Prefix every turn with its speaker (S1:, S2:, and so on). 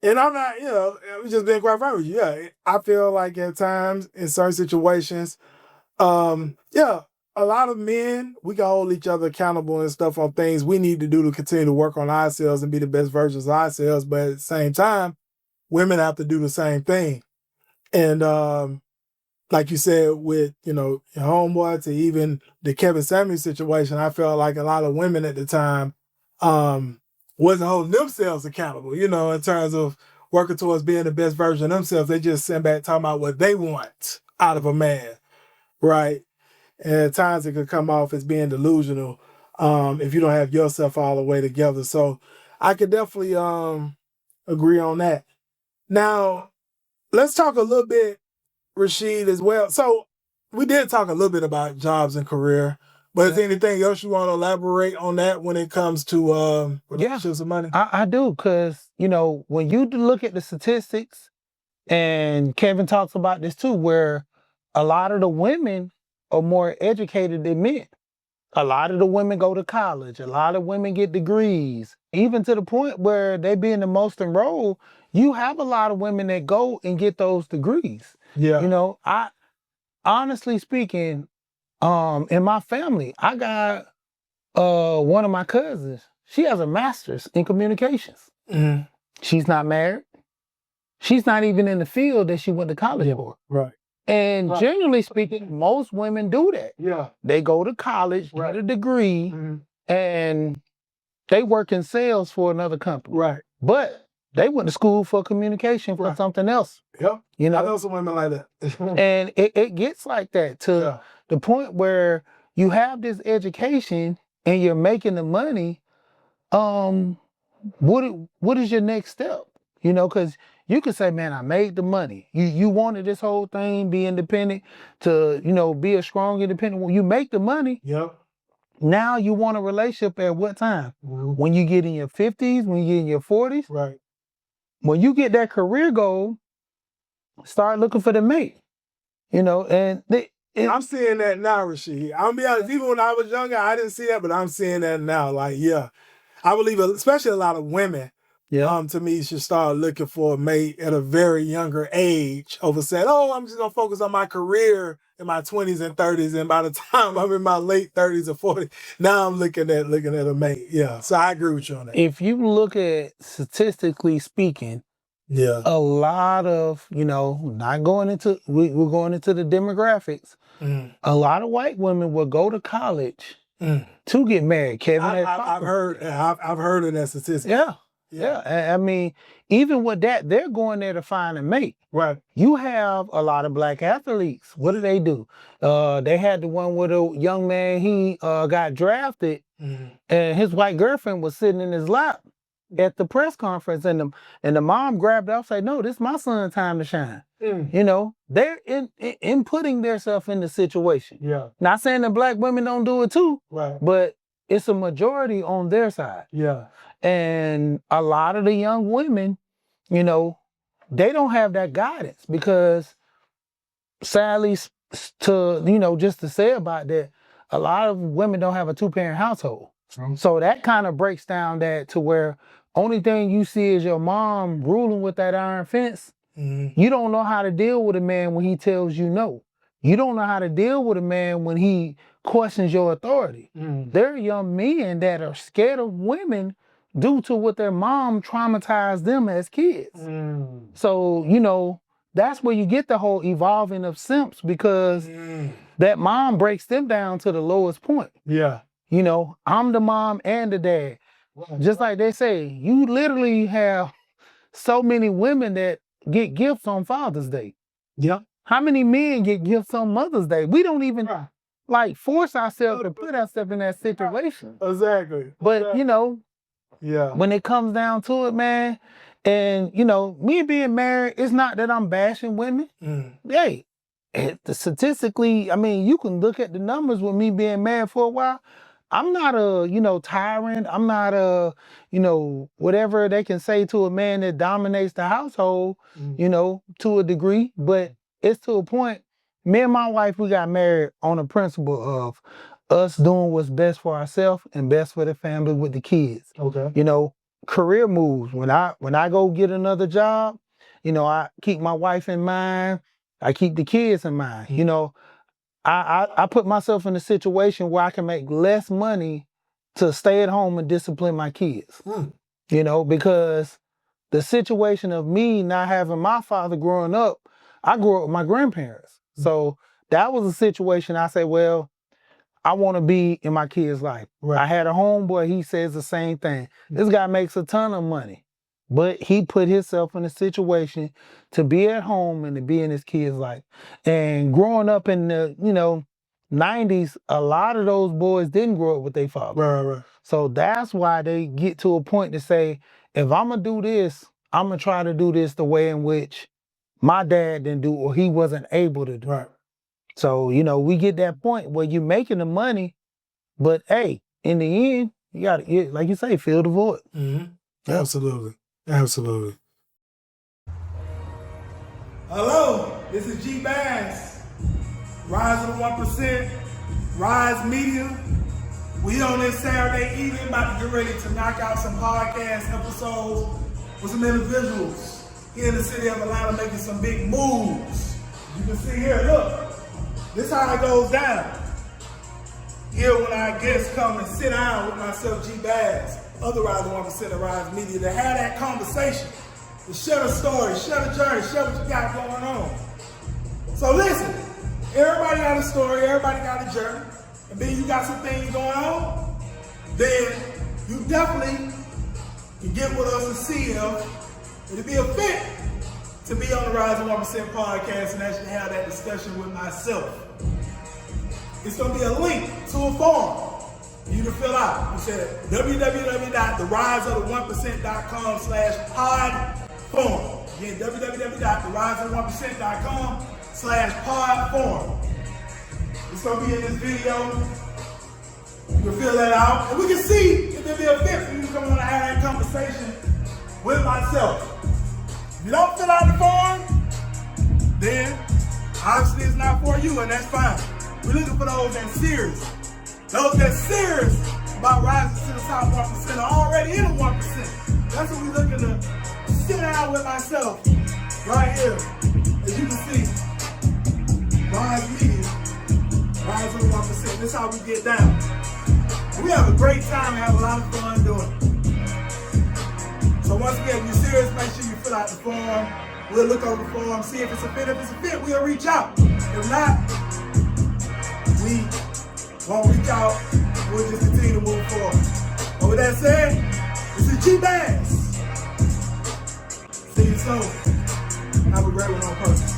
S1: And I'm not, I'm just being quite frank with you. Yeah, I feel like at times in certain situations, yeah, a lot of men, we can hold each other accountable and stuff on things we need to do to continue to work on ourselves and be the best versions of ourselves. But at the same time, women have to do the same thing. And like you said, with, your homeboy to even the Kevin Samuels situation, I felt like a lot of women at the time wasn't holding themselves accountable, in terms of working towards being the best version of themselves. They just sitting back talking about what they want out of a man, right? And at times it could come off as being delusional if you don't have yourself all the way together. So I could definitely agree on that. Now, let's talk a little bit, Rasheed, as well. So we did talk a little bit about jobs and career, but is there anything else you want to elaborate on that when it comes to relationships and money?
S2: I do, because, when you look at the statistics, and Kevin talks about this too, where a lot of the women are more educated than men. A lot of the women go to college. A lot of women get degrees, even to the point where they being the most enrolled. You have a lot of women that go and get those degrees.
S1: Yeah.
S2: I honestly speaking, in my family, I got one of my cousins. She has a master's in communications.
S1: Mhm.
S2: She's not married. She's not even in the field that she went to college for.
S1: Right.
S2: And generally speaking, most women do that.
S1: Yeah.
S2: They go to college, get a degree, and they work in sales for another company.
S1: Right.
S2: But they went to school for communication for something else.
S1: Yep.
S2: I
S1: know some women like that.
S2: And it gets like that to the point where you have this education and you're making the money. What is your next step? Because you could say, man, I made the money. You wanted this whole thing, be independent, to, be a strong independent. When you make the money,
S1: Yep.
S2: now you want a relationship at what time? When you get in your 50s, when you get in your 40s?
S1: Right.
S2: When you get that career goal, start looking for the mate. And
S1: I'm seeing that now, Rasheed. I'm gonna be honest, even when I was younger, I didn't see that, but I'm seeing that now. Like, yeah. I believe, especially a lot of women, to me, should start looking for a mate at a very younger age over saying, oh, I'm just going to focus on my career in my 20s and 30s. And by the time I'm in my late 30s or 40s, now I'm looking at a mate. Yeah. So I agree with you on that.
S2: If you look at statistically speaking, a lot of, not going into, we're going into the demographics. A lot of white women will go to college to get married. Kevin,
S1: I've heard of that statistic.
S2: Yeah. I mean, even with that, they're going there to find a mate.
S1: Right.
S2: You have a lot of black athletes. What do? They had the one with a young man, he got drafted, and his white girlfriend was sitting in his lap at the press conference, and the mom grabbed her up and said, no, this is my son's time to shine. They're in putting themselves in the situation.
S1: Yeah.
S2: Not saying that black women don't do it too,
S1: Right.
S2: but it's a majority on their side.
S1: Yeah.
S2: And a lot of the young women, they don't have that guidance, because sadly, just to say about that, a lot of women don't have a two-parent household. So that kind of breaks down that to where only thing you see is your mom ruling with that iron fence. You don't know how to deal with a man when he tells you no. You don't know how to deal with a man when he questions your authority. There are young men that are scared of women due to what their mom traumatized them as kids. So, that's where you get the whole evolving of simps, because that mom breaks them down to the lowest point.
S1: Yeah.
S2: I'm the mom and the dad. Just like they say, you literally have so many women that get gifts on Father's Day.
S1: Yeah.
S2: How many men get gifts on Mother's Day? We don't even force ourselves to put ourselves in that situation.
S1: Exactly.
S2: But when it comes down to it, man, and me being married, it's not that I'm bashing women. Hey, statistically, I mean, you can look at the numbers with me being married for a while. I'm not a, tyrant. I'm not a, whatever they can say to a man that dominates the household, to a degree. But it's to a point, me and my wife, we got married on a principle of us doing what's best for ourselves and best for the family with the kids.
S1: Okay.
S2: career moves. When I go get another job, you know, I keep my wife in mind. I keep the kids in mind. You know, I put myself in a situation where I can make less money to stay at home and discipline my kids. You know, because the situation of me not having my father growing up, I grew up with my grandparents. So that was a situation I said, well, I want to be in my kid's life. Right. I had a homeboy, he says the same thing. This guy makes a ton of money, but he put himself in a situation to be at home and to be in his kid's life. And growing up in the, 90s, a lot of those boys didn't grow up with their father. Right. So that's why they get to a point to say, if I'm going to do this, I'm going to try to do this the way in which my dad didn't do or he wasn't able to do. Right. So, we get that point where you're making the money, but hey, in the end, you got to, like you say, fill the void.
S1: Mm-hmm. Absolutely. Absolutely. Hello, this is G Bass. Rise of the 1%, Rise Media. We on this Saturday evening about to get ready to knock out some podcast episodes with some individuals here in the city of Atlanta making some big moves. You can see here, look. This is how it goes down. Here when our guests come and sit down with myself, G Bass, otherwise the 1% of Rise Media, to have that conversation, to share the story, share the journey, share what you got going on. So listen, everybody got a story, everybody got a journey, and then you got some things going on, then you definitely can get with us and see if it'll be a fit to be on the Rise of 1% podcast and actually have that discussion with myself. It's going to be a link to a form you can fill out. You said www.theriseofthe1%.com/pod form. Again, www.theriseofthe1%.com/pod form. It's going to be in this video. You can fill that out. And we can see if it'll be a fit for you to come on and have that conversation with myself. If you don't fill out the form, then obviously it's not for you, and that's fine. We're looking for those that's serious. Those that's serious about rising to the top 1% are already in the 1%. That's what we're looking to sit down with myself right here. As you can see, Rise Media, Rise of the 1%. This is how we get down. And we have a great time and have a lot of fun doing it. So once again, if you're serious, make sure you fill out the form. We'll look over the form, see if it's a fit. If it's a fit, we'll reach out. If not, we won't reach out. We'll just continue to move forward. But with that said, this is G Bass. See you soon. Have a great one on purpose.